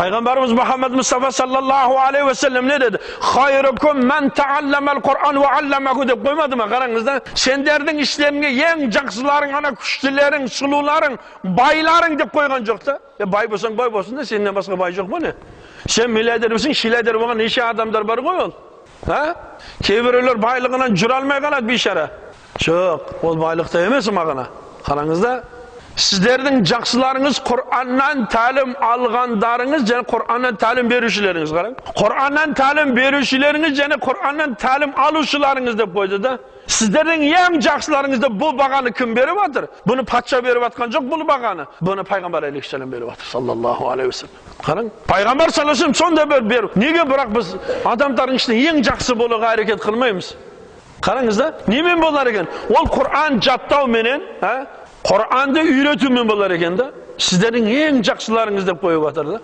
Peygamberimiz Muhammed Mustafa sallallahu aleyhi ve sellem ne dedi? Hayrukum men taallamel Kur'an ve allamehu deb koymadı mı? Qarаңызda, senlerдің işlerine en жақсыларың, ana күштілерің, сұлуларың, байларың деп koygan жоқ ta. Бай болсаң бай болсын да, сенен басқа бай жоқ mu ne? Sen milyarder misin, şilyarder болған неше адамдар бар ғой ол? Ha? Кейбіреулер байлығынан жүре алмай қалады бейшара. Жоқ, ол байлықта емес мағына. Қараңызда, sizlerдің жақсыларыңыз Kur'an'dan talim alğandarınız, және Kur'an'dan talim berушілеріңіз қараң. Kur'an'dan talim berушілеріңіз, және Kur'an'dan talim alушыларыңыз деп қойды да. Sizlerдің ең жақсыларыңызда бұл бағаны кім беріп жатыр? Бұны патша беріп жатқан жоқ, бұл бағаны. Бұны Пайғамбар алейхиссалам беріп жатыр, саллаллаху алейхи вассалам. Қараң, Пайғамбар саллаллаху алейхи вассалам сонда беріп. Неге бірақ біз адамдардың ішінде ең жақсы болуға әрекет қылмаймыз? Қараңызда, немен болар екен? Ол Kur'an жаттау менен, Kur'an'da үйретумен болар екен да. Sizlerin en жақсыларыңыз деп қойып жатыр да.